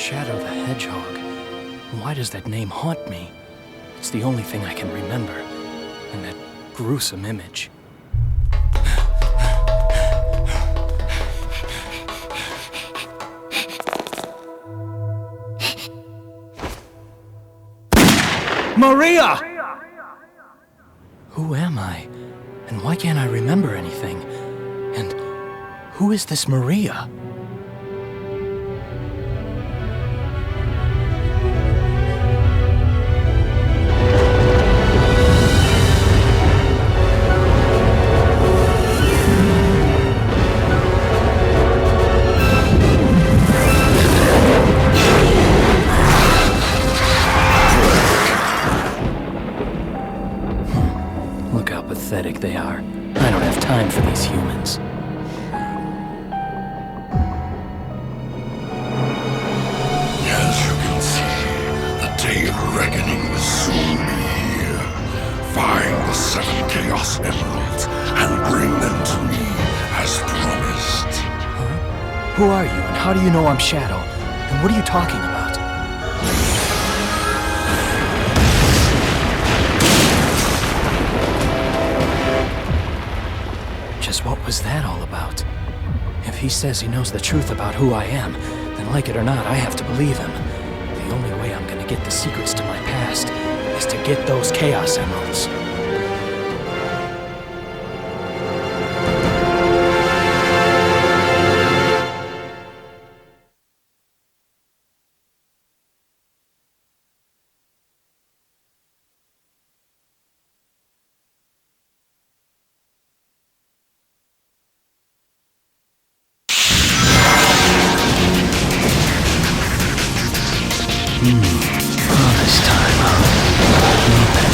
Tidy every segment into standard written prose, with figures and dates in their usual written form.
Shadow the Hedgehog. Why does that name haunt me? It's the only thing I can remember. And that gruesome image. Maria! Who am I? And why can't I remember anything? And who is this Maria? Look how pathetic they are. I don't have time for these humans. As you can see, the day of reckoning will soon be here. Find the 7 Chaos Emeralds and bring them to me as promised. Huh? Who are you, and how do you know I'm Shadow? And what are you talking about? Just what was that all about? If he says he knows the truth about who I am, then like it or not, I have to believe him. The only way I'm gonna get the secrets to my past is to get those Chaos Emeralds. Promise time, huh? Well then,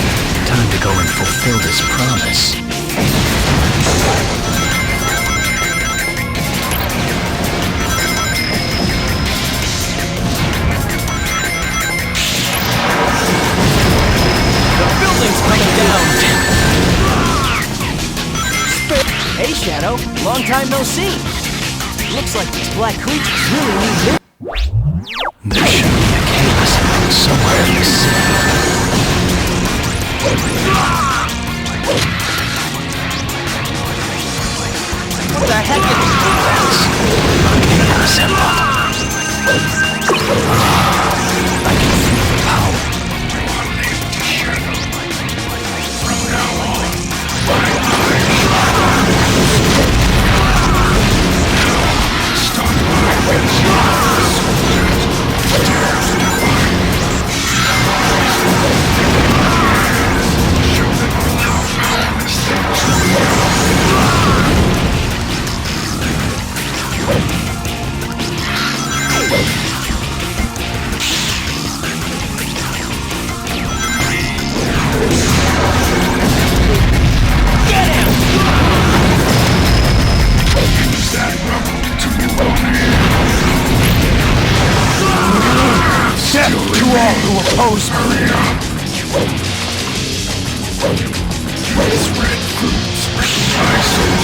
time to go and fulfill this promise. The building's coming down! Hey, Shadow. Long time no see. Looks like these black creatures really need help. There should be a Chaos Emerald somewhere in the city. What the heck is this? Chaos Emerald. I can feel the power. From now on, my eyes start my Death to all who oppose Maria! These red fruits bring my soul.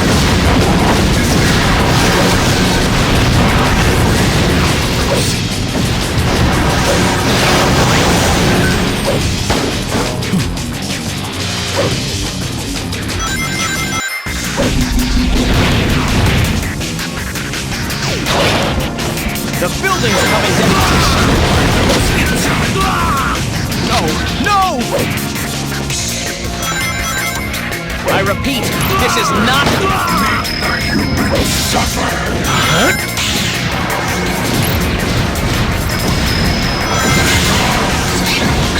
The building's coming down! No! No! I repeat, this is not... Make the humans suffer! Huh?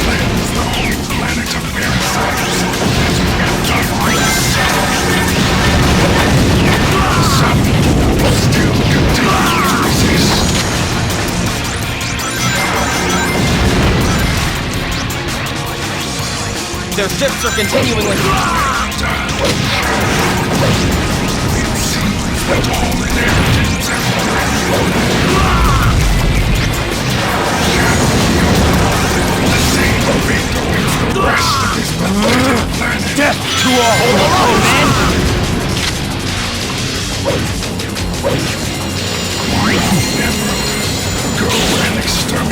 Cleanse the whole planet of parasites as we have done this. Some people still continue to resist. Their ships are continuing with... It seems that all inhabitants have already the same fate awaits the rest of this pathetic planet. Death to all! Hold on, man! Go and exterminate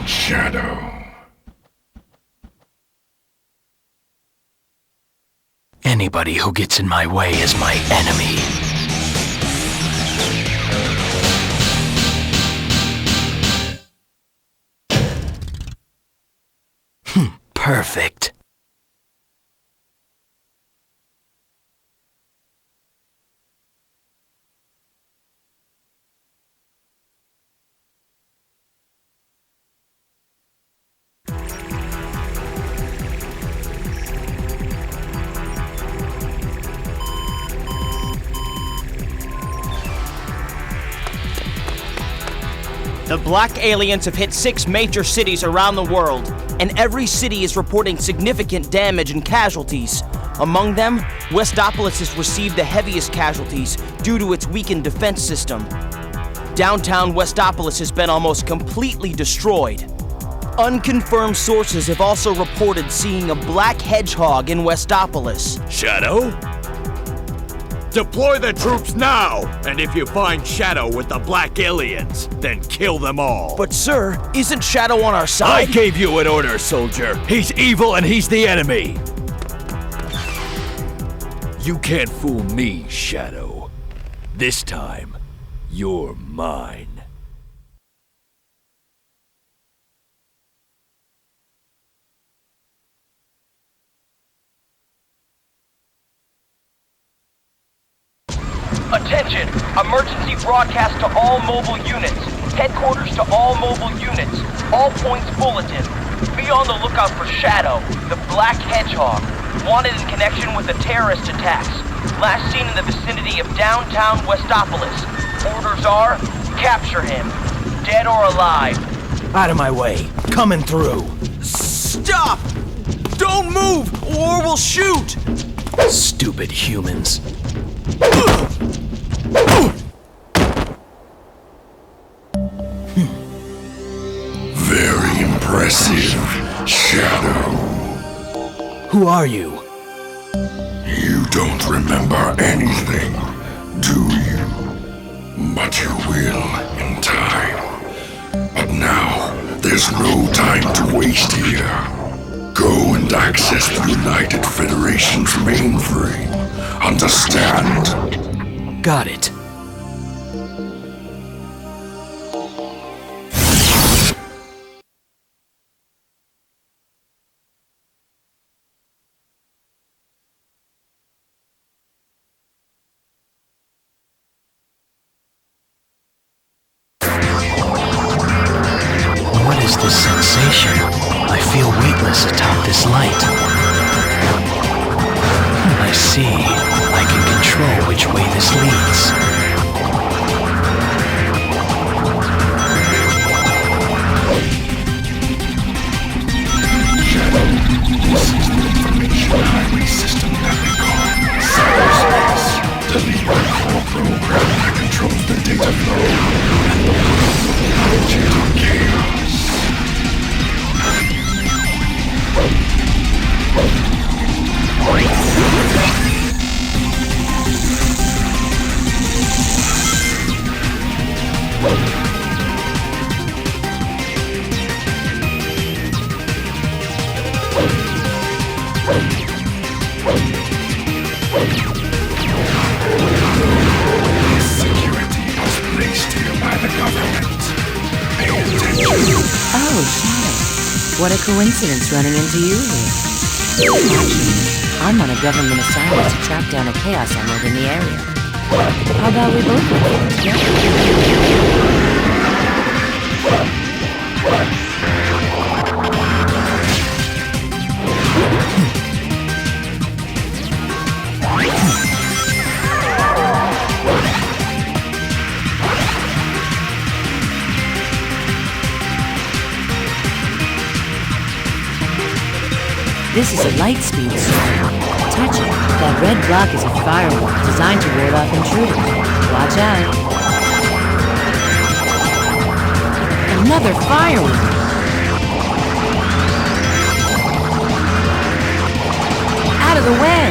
Shadow. Anybody who gets in my way is my enemy. Perfect. The Black Aliens have hit 6 major cities around the world, and every city is reporting significant damage and casualties. Among them, Westopolis has received the heaviest casualties due to its weakened defense system. Downtown Westopolis has been almost completely destroyed. Unconfirmed sources have also reported seeing a black hedgehog in Westopolis. Shadow? Deploy the troops now! And if you find Shadow with the Black Aliens, then kill them all. But sir, isn't Shadow on our I side? gave you an order, soldier. He's evil and he's the enemy. You can't fool me, Shadow. This time, you're mine. Attention! Emergency broadcast to all mobile units. Headquarters to all mobile units. All points bulletin. Be on the lookout for Shadow, the Black Hedgehog. Wanted in connection with the terrorist attacks. Last seen in the vicinity of downtown Westopolis. Orders are, capture him. Dead or alive. Out of my way. Coming through. Stop! Don't move, or we'll shoot! Stupid humans. Very impressive, Shadow. Who are you? You don't remember anything, do you? But you will in time. But now, there's no time to waste here. Go and access the United Federation's mainframe. Understand? Got it. What is this sensation? I feel weightless atop this light. I see. I can control which way this leads. This is the information highway system that we call cyberspace. Delete the core program that controls the data flow and the chaos. Security was placed here by the government. Pay attention. Oh, Shadow. What a coincidence running into you here. Actually, I'm on a government assignment to track down a Chaos Emerald in the area. How about we both look for it together? This is a light speed sword. Touch it. That red block is a firewall designed to ward off intruders. Watch out. Another firewall. Out of the way.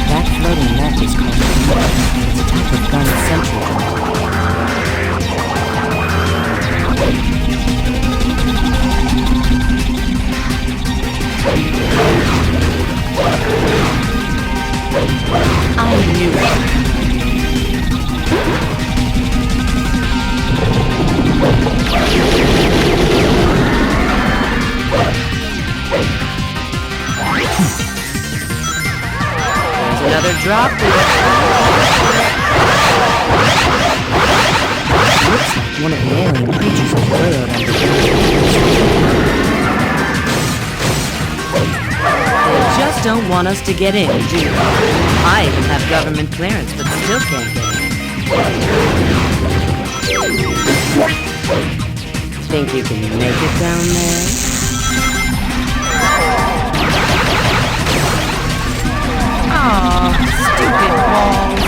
That floating mech is called drop it. Looks like one of the alien creatures is burrowed underground. They just don't want us to get in, do they? I even have government clearance, but still can't get in. Think you can make it down there? Aw, stupid balls.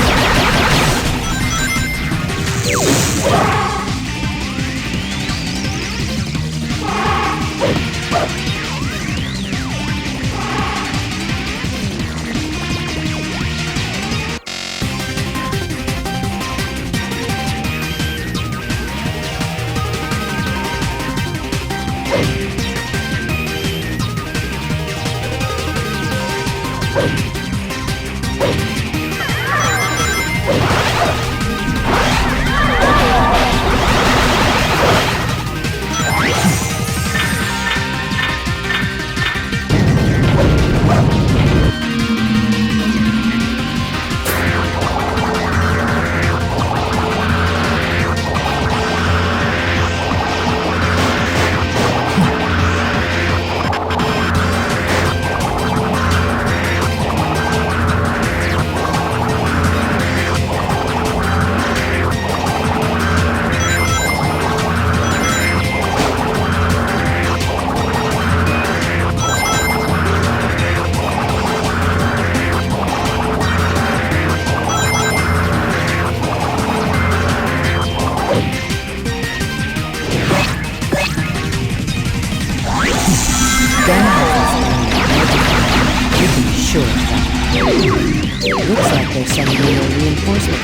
Looks like they're sending more reinforcement.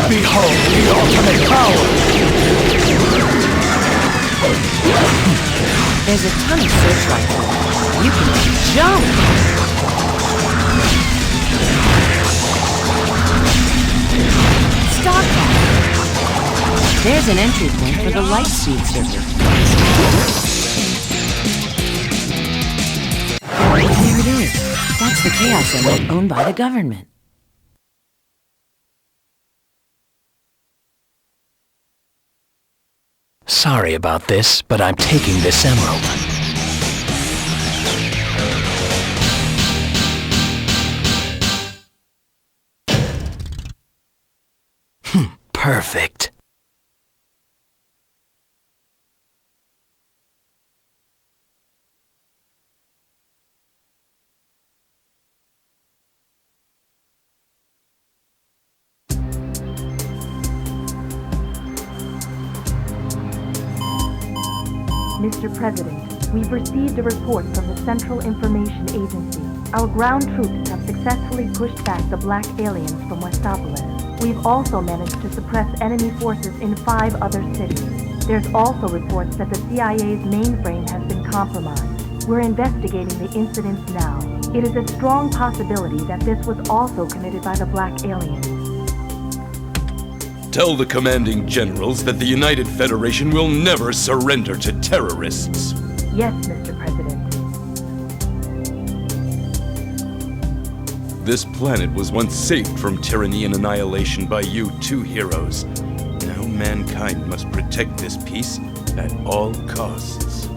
Behold the ultimate power! There's a ton of searchlights. You can jump! Stop that! There's an entry point for the light speed circuit. Here it is. That's the Chaos Emerald owned by the government. Sorry about this, but I'm taking this emerald. Perfect. Mr. President, we've received a report from the Central Information Agency. Our ground troops have successfully pushed back the black aliens from Westopolis. We've also managed to suppress enemy forces in 5 other cities. There's also reports that the CIA's mainframe has been compromised. We're investigating the incidents now. It is a strong possibility that this was also committed by the black aliens. Tell the commanding generals that the United Federation will never surrender to terrorists. Yes, Mr. President. This planet was once saved from tyranny and annihilation by you 2 heroes. Now mankind must protect this peace at all costs.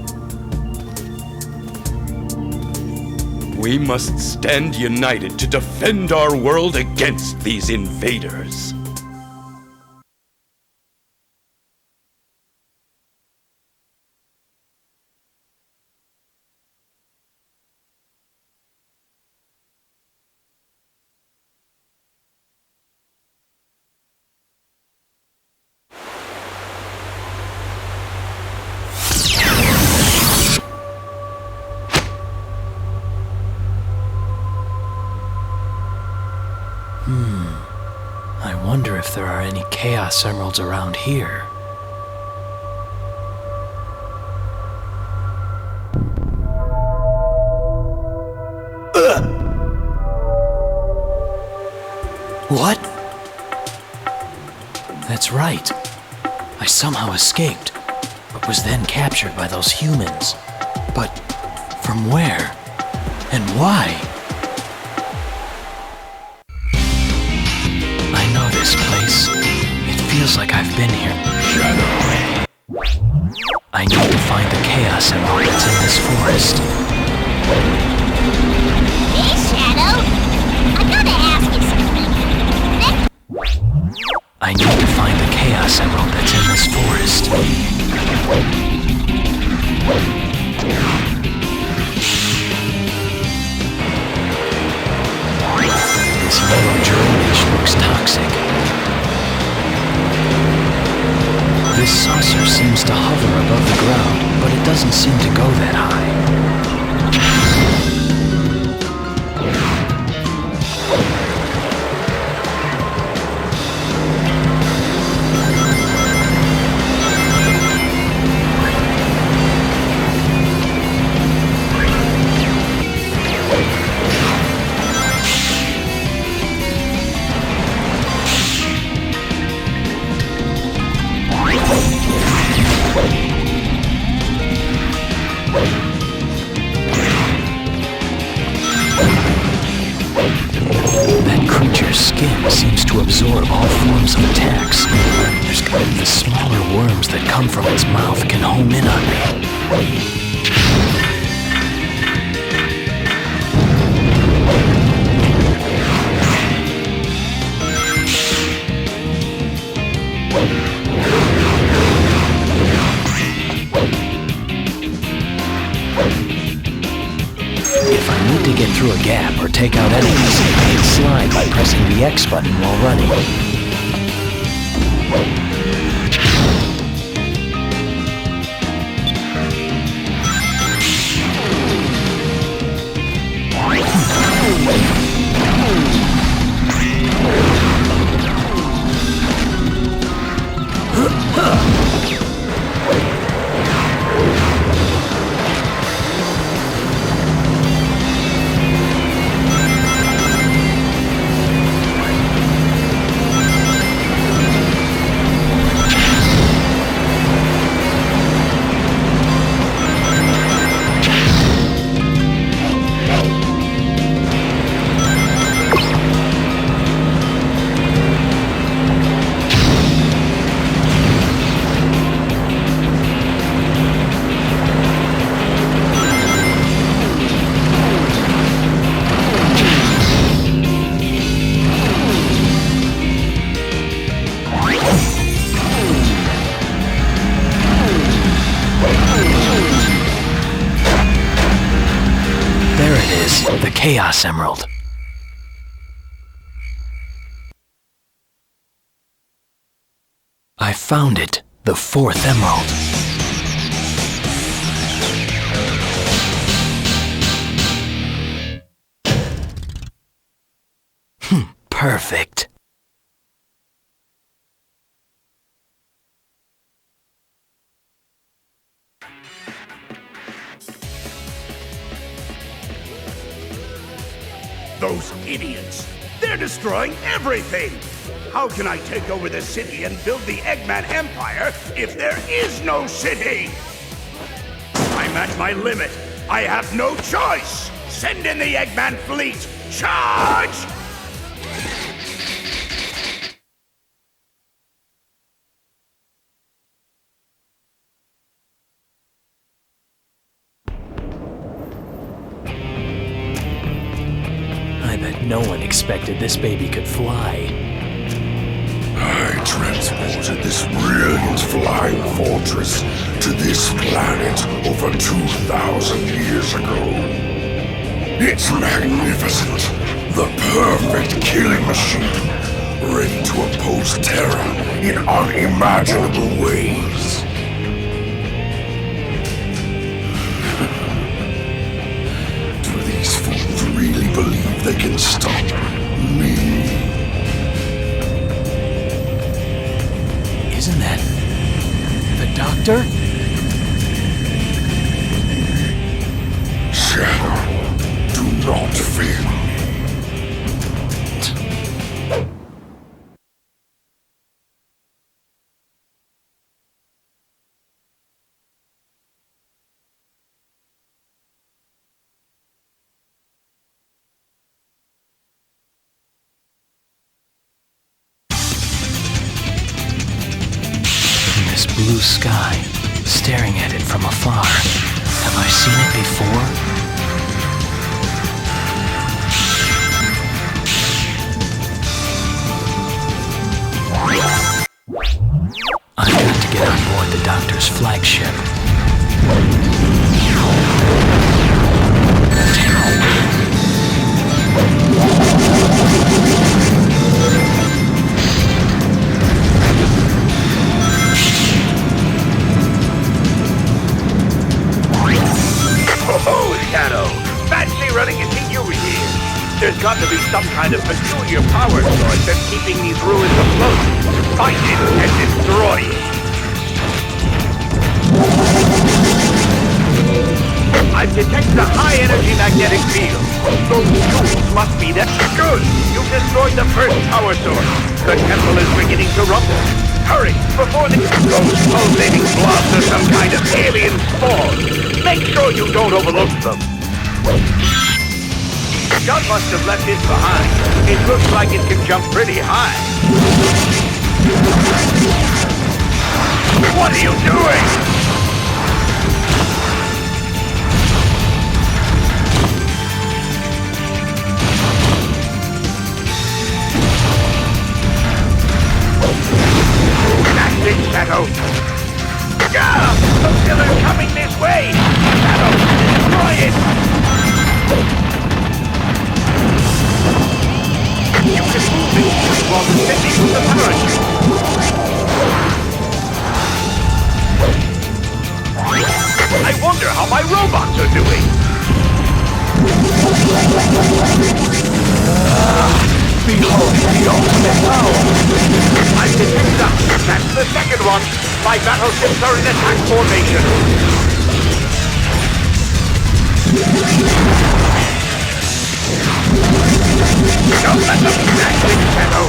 We must stand united to defend our world against these invaders. I wonder if there are any Chaos Emeralds around here. What? That's right. I somehow escaped, but was then captured by those humans. But from where? And why? I know this place. It feels like I've been here. Shadow. I need to find the Chaos Emerald that's in this forest. Hey, Shadow! I gotta ask you something. I need to find the Chaos Emerald that's in this forest. This yellow drainage looks toxic. This saucer seems to hover above the ground, but it doesn't seem to go that high. That creature's skin seems to absorb all forms of attacks. There's got to be the smaller worms that come from its mouth can home in on me. If I need to get through a gap or take out enemies, I can slide by pressing the X button while running. The Chaos Emerald. I found it, the fourth emerald. Perfect. Those idiots! They're destroying everything! How can I take over the city and build the Eggman Empire if there is no city? I'm at my limit. I have no choice! Send in the Eggman fleet! Charge! I bet no one expected this baby could fly. I transported this brilliant flying fortress to this planet over 2,000 years ago. It's magnificent, the perfect killing machine, ready to oppose terror in unimaginable ways. Do these fools really believe they can stop me? Isn't that the doctor? Shadow, do not fear me. sky, staring at it from afar. Have I seen it before? I've got to get on board the Doctor's flagship. Oh, Shadow! Fancy running into you here! There's got to be some kind of peculiar power source that's keeping these ruins afloat. Find it and destroy it! I've detected a high-energy magnetic field. Those jewels must be that. Good! You've destroyed the first power source. The temple is beginning to rumble. Hurry, before those pulsating blobs are some kind of alien spawn. Make sure you don't overlook them. John must have left it behind. It looks like it can jump pretty high. What are you doing? That's it, Shadow. Gah! The pillar's coming this way! Shadow, destroy it! You can move it while descending from the parachute. I wonder how my robots are doing. Behold the ultimate power! I've detected them. That's the second one. My battleships are in attack formation. Don't let them smash it, Shadow.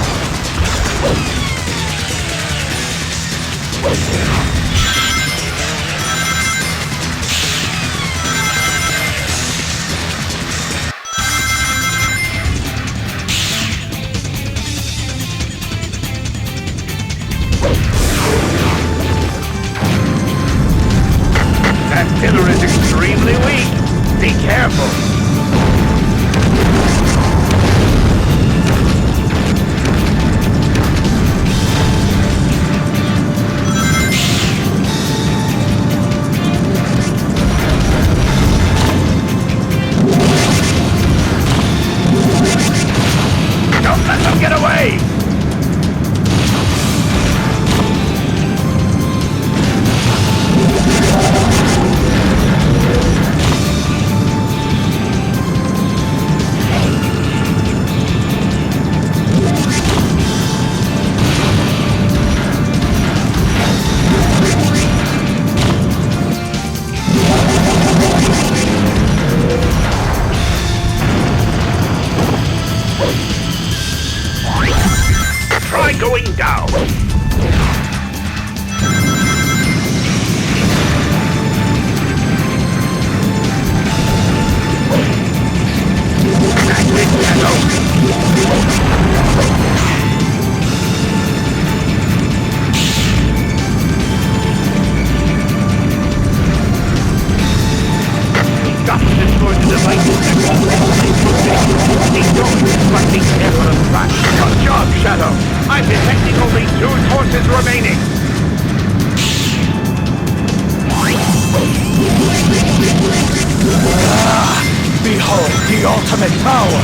That pillar is extremely weak. Be careful. Don't let them get away! Try going down. That's it, Shadow. We've got to destroy the devices that won't let us keep going, but be careful of that. Good job, Shadow. I'm detecting only 2 forces remaining. Behold the ultimate power!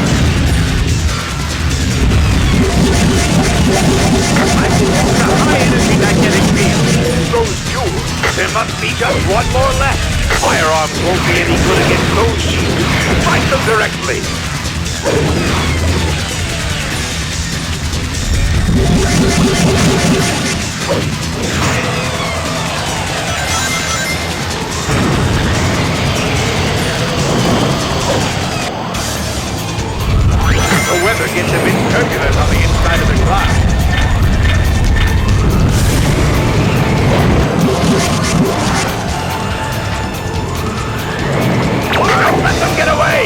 I detect a high-energy magnetic field. Those jewels. There must be just one more left. Firearms won't be any good against those shields. Fight them directly. The weather gets a bit turbulent on the inside of the glass. Don't let them get away!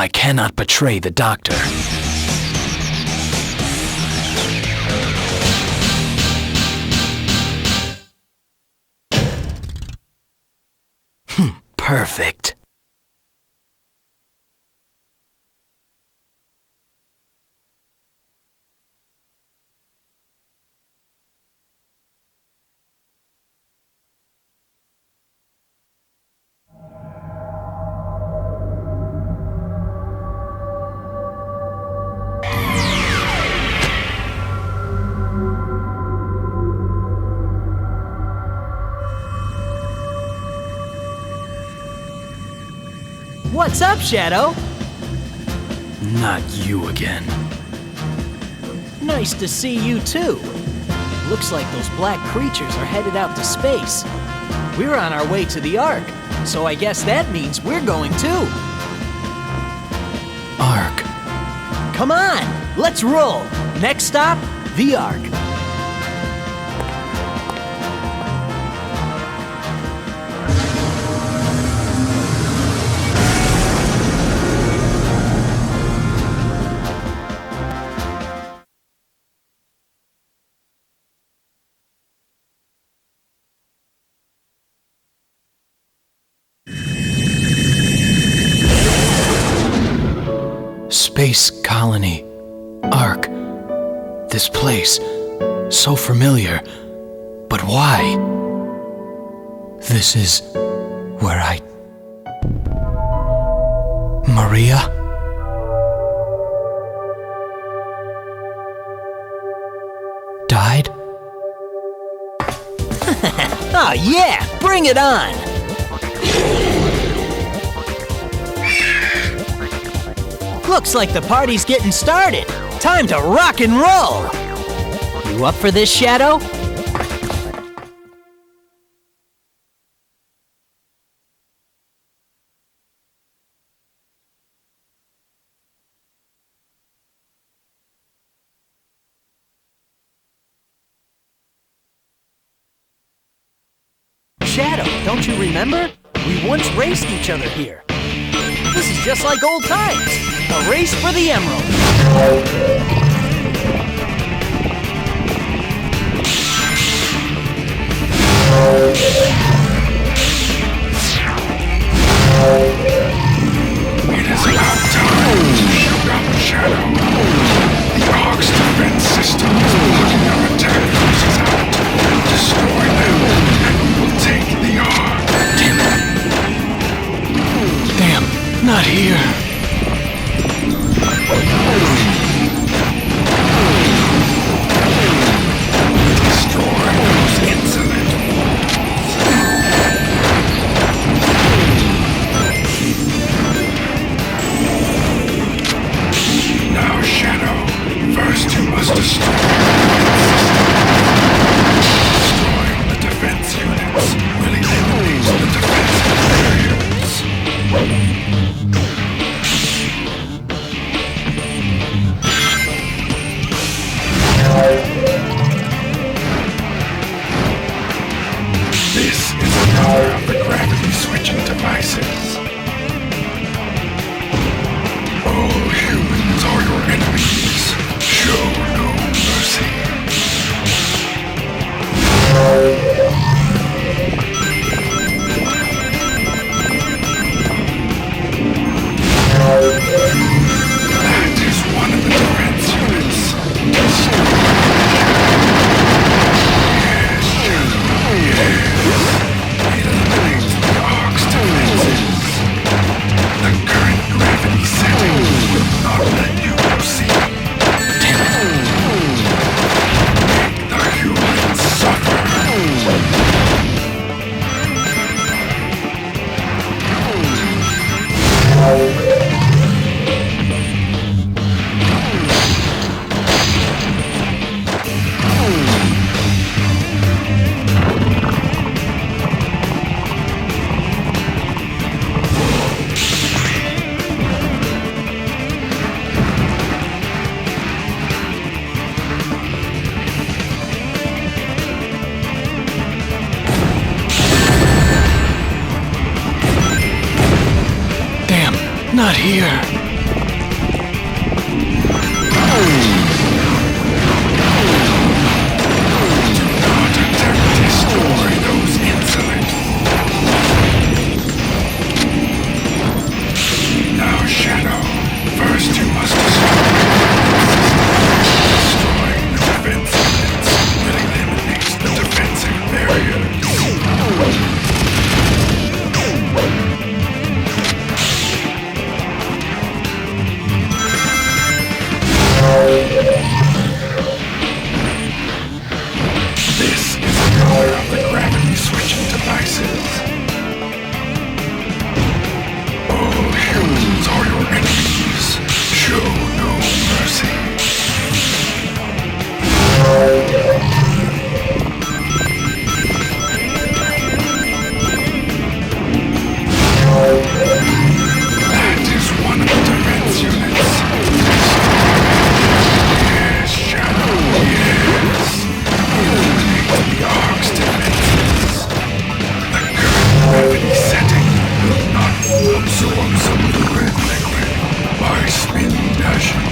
I cannot betray the doctor. Perfect. What's up, Shadow? Not you again. Nice to see you too. Looks like those black creatures are headed out to space. We're on our way to the Ark, so I guess that means we're going too. Ark. Come on, let's roll. Next stop, the Ark. Space colony. Ark. This place. So familiar. But why? This is where Maria? Died? Oh yeah, bring it on! Looks like the party's getting started. Time to rock and roll! You up for this, Shadow? Shadow, don't you remember? We once raced each other here. This is just like old times. A race for the emerald. It is about time to shoot up Shadow. The Ark's defense system is blocking our attack forces out. Destroy them, and we will take the Ark. Damn, not here. Destroy those insolent Now, Shadow, first you must destroy Destroying the defense units will eliminate the defensive barriers. This is another of the gravity switching devices. All humans are your enemies. Show no mercy. That is one of the defense units. It eliminates the Ark's defenses. The current gravity setting will not let you proceed. Make the humans suffer. Damn, not here. devices. All humans are your enemies. Show no mercy. That is one of the defense units. Yes, Shadow, yes. Eliminate the Ark's defenses. The current gravity setting will not absorb some of the red liquid by spin dashing.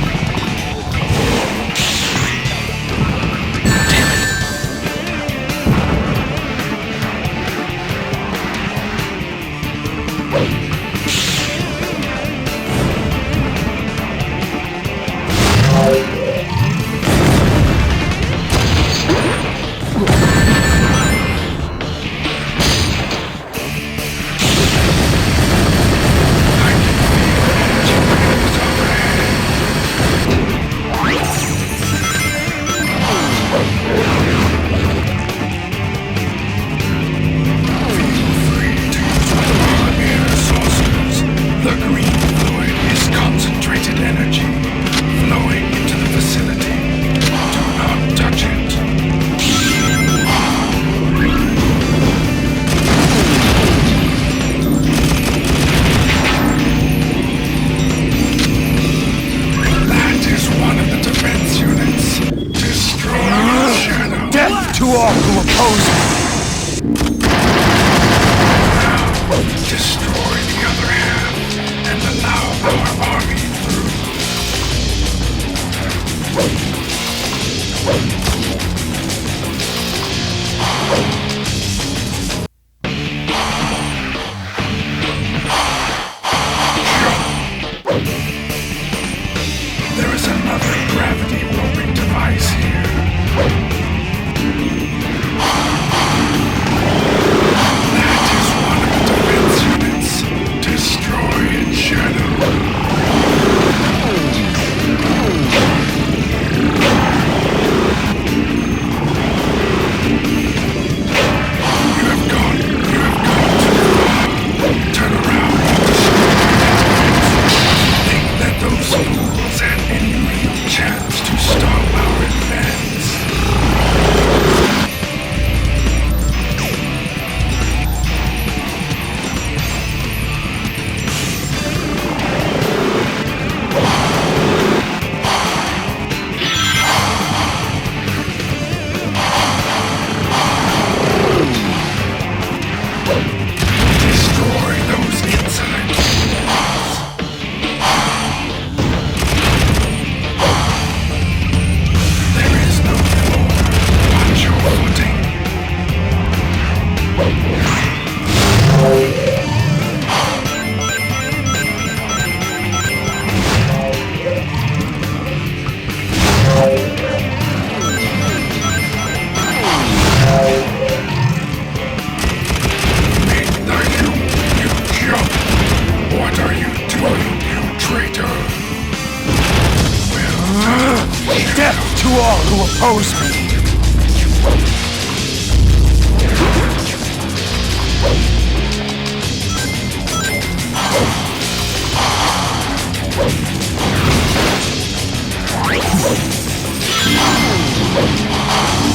To all who oppose me.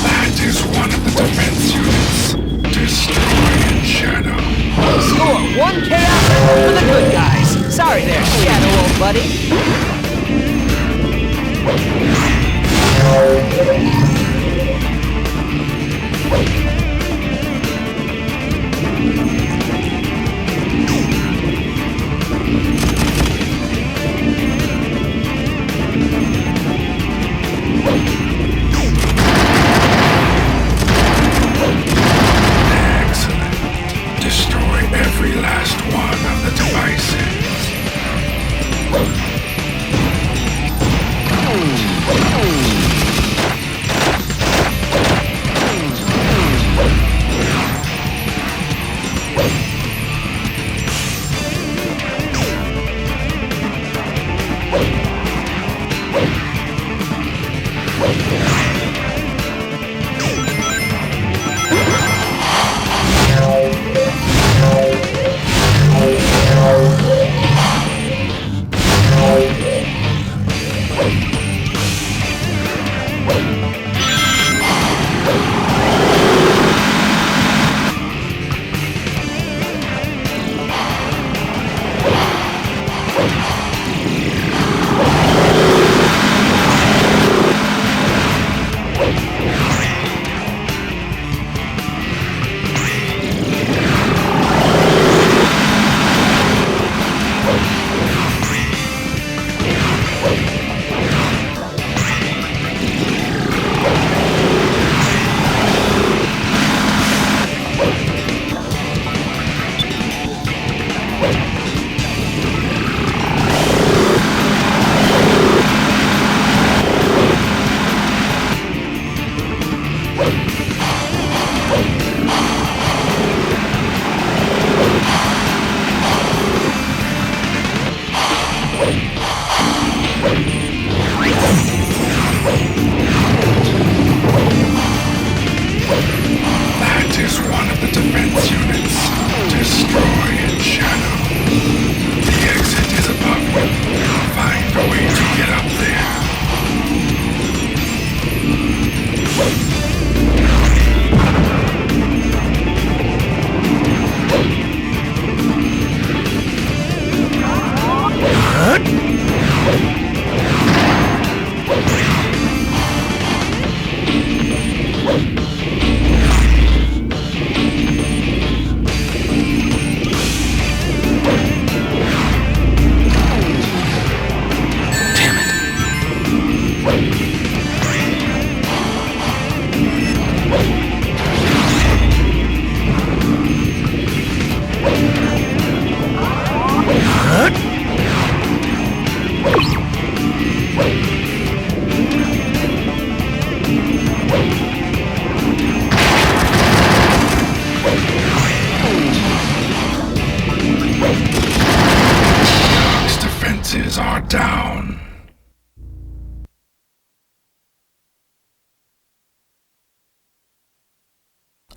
That is one of the defense units. Destroy in Shadow. Score 1 chaos for the good guys. Sorry there, Shadow, old buddy. Excellent. Destroy every last one of the devices.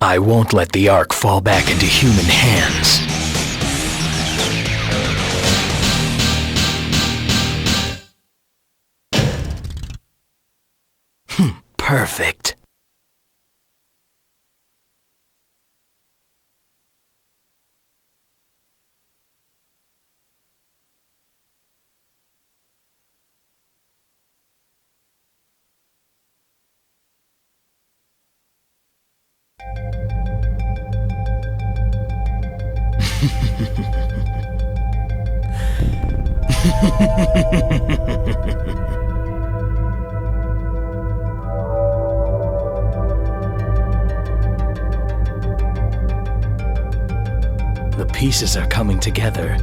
I won't let the Ark fall back into human hands. Perfect. The pieces are coming together.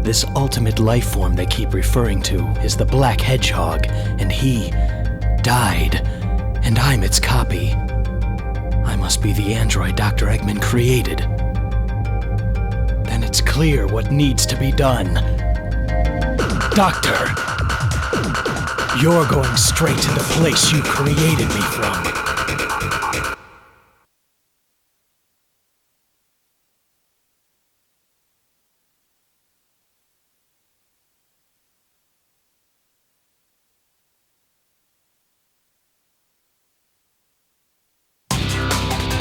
This ultimate life form they keep referring to is the Black Hedgehog, and he died, and I'm its copy. I must be the android Dr. Eggman created. Then it's clear what needs to be done. Doctor! You're going straight to the place you created me from.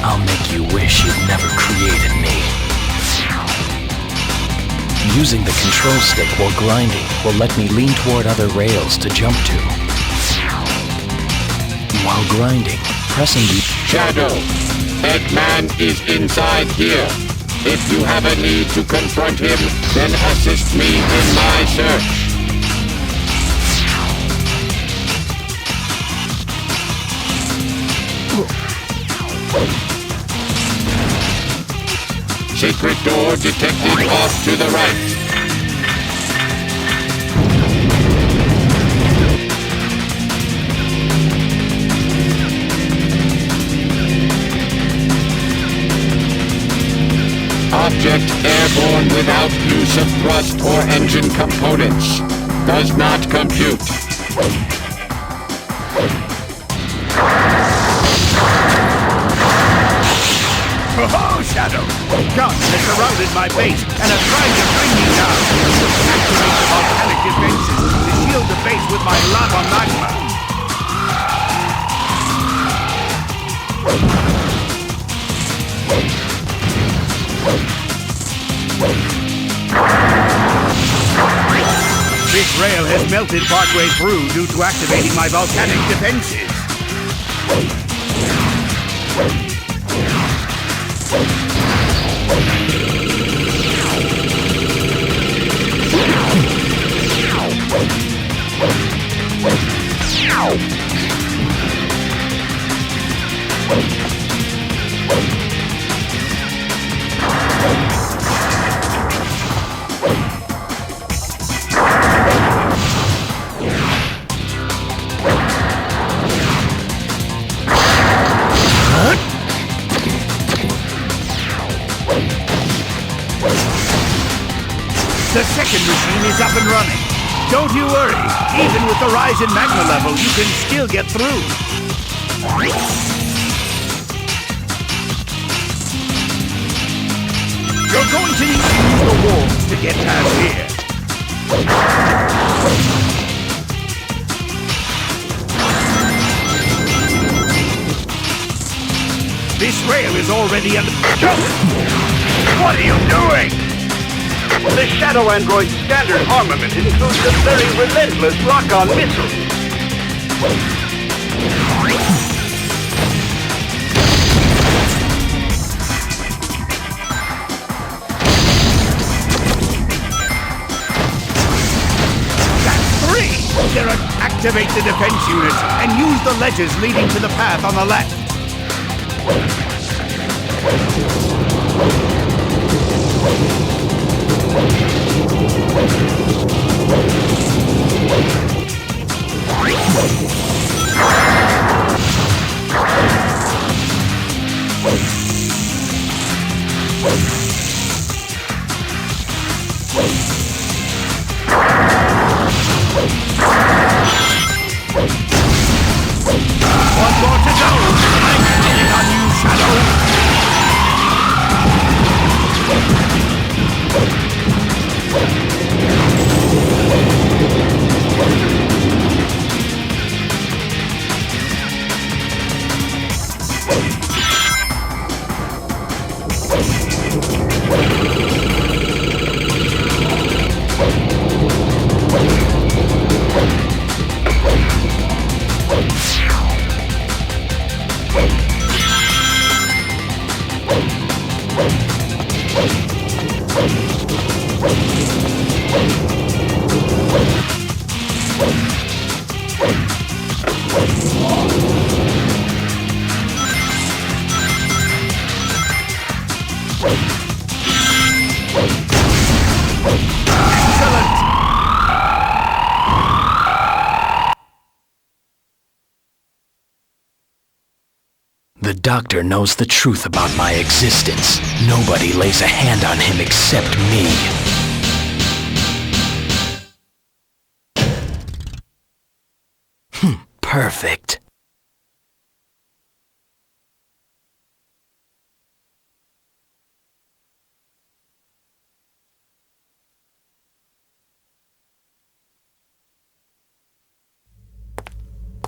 I'll make you wish you'd never created me. Using the control stick while grinding will let me lean toward other rails to jump to. While grinding, pressing the Shadow, Eggman is inside here. If you have a need to confront him, then assist me in my search. Secret door detected off to the right. Object airborne without use of thrust or engine components. Does not compute. Oh, Shadow! Guns have surrounded my base and are trying to bring me down. Activate the volcanic defenses to shield the base with my lava magma. This rail has melted partway through due to activating my volcanic defenses. The second machine is up and running. Don't you worry. Even with the rise in magma level, you can still get through. You're going to need to use the walls to get past here. This rail is already under... What are you doing? The Shadow Android's standard armament includes a very relentless lock-on missile. That's 3! Derek, activate the defense units and use the ledges leading to the path on the left. One more to go! I'm counting on you, Shadow! The doctor knows the truth about my existence. Nobody lays a hand on him except me. Perfect.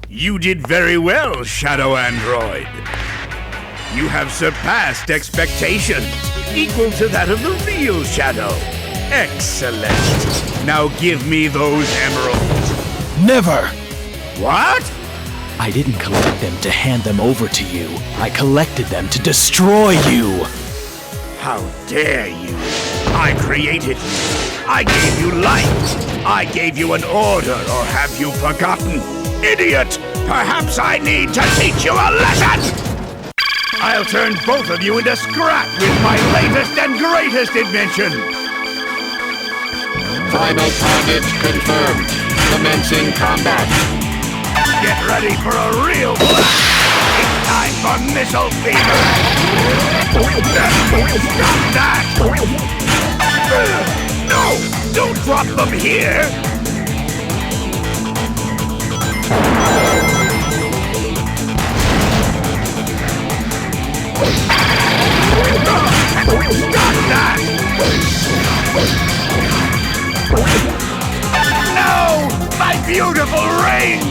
You did very well, Shadow Android. You have surpassed expectations, equal to that of the real Shadow. Excellent. Now give me those emeralds. Never! What? I didn't collect them to hand them over to you. I collected them to destroy you! How dare you! I created you. I gave you life. I gave you an order, or have you forgotten? Idiot! Perhaps I need to teach you a lesson! I'll turn both of you into scrap with my latest and greatest invention! Final target confirmed. Commencing combat. Get ready for a real blast! It's time for missile fever! Stop that! No! Don't drop them here! Stop that! No! My beautiful rings!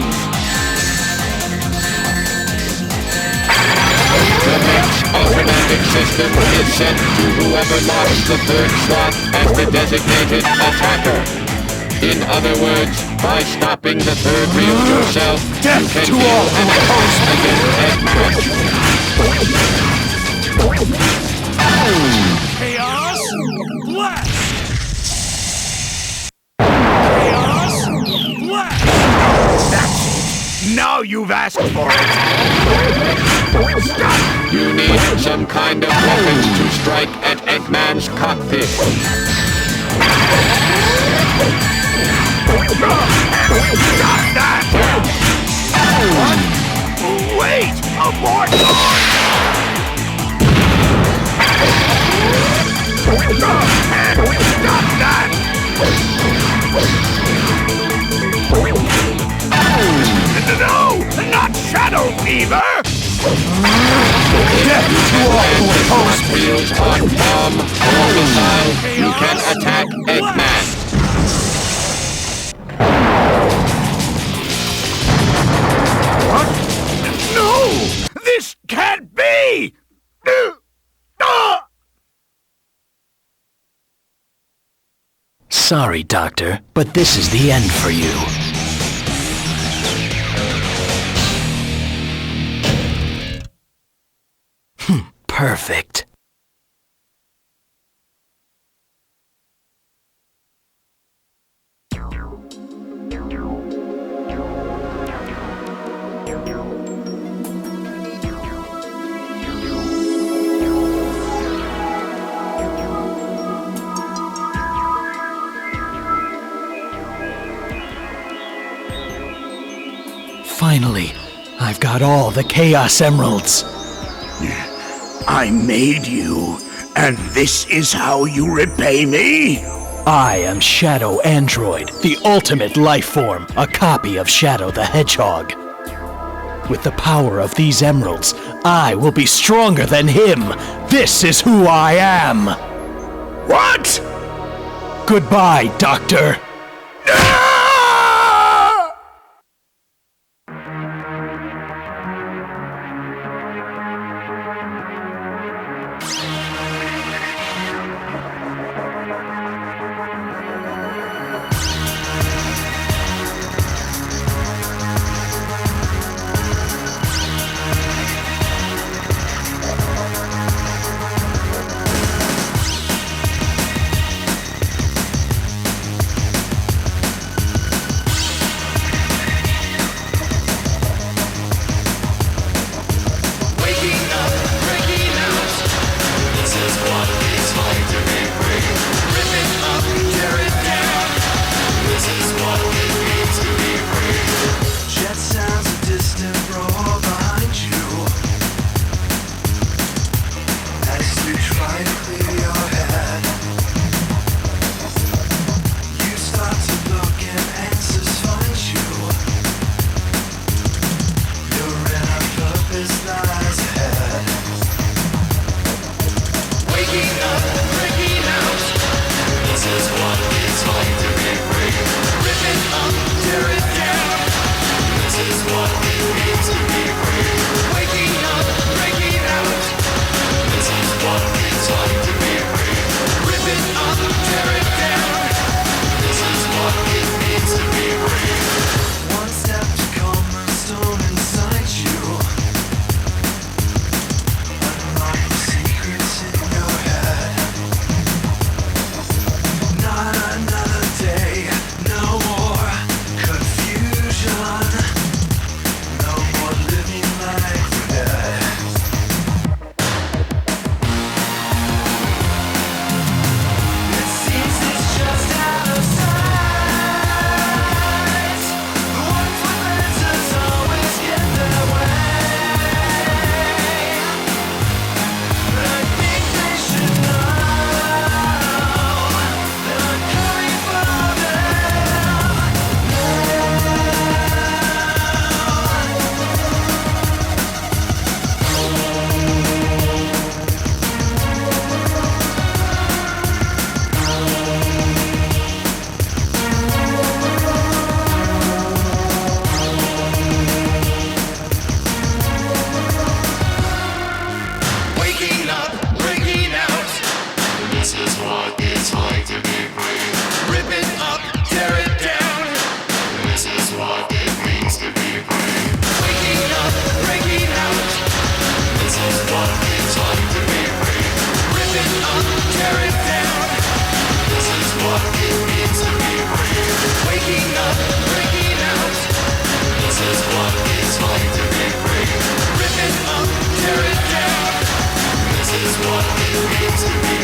The next automatic system is sent to whoever locks the third slot as the designated attacker. In other words, by stopping the third wheel yourself, Death you can to deal all an opponent against Eggman. Chaos Blast! Chaos Blast! That's it! Now you've asked for it! Stop! You need some kind of weapons to strike at Eggman's cockpit. Stop that! What? Wait! Abort! Stop that! No! Not Shadow Fever! Death to all who oppose me! Wheels on bomb or missile, you can attack Eggman. What? No! This can't be! Sorry, Doctor, but this is the end for you. Perfect. Finally, I've got all the Chaos Emeralds. I made you, and this is how you repay me? I am Shadow Android, the ultimate life form, a copy of Shadow the Hedgehog. With the power of these emeralds, I will be stronger than him. This is who I am. What? Goodbye, Doctor. Gadget.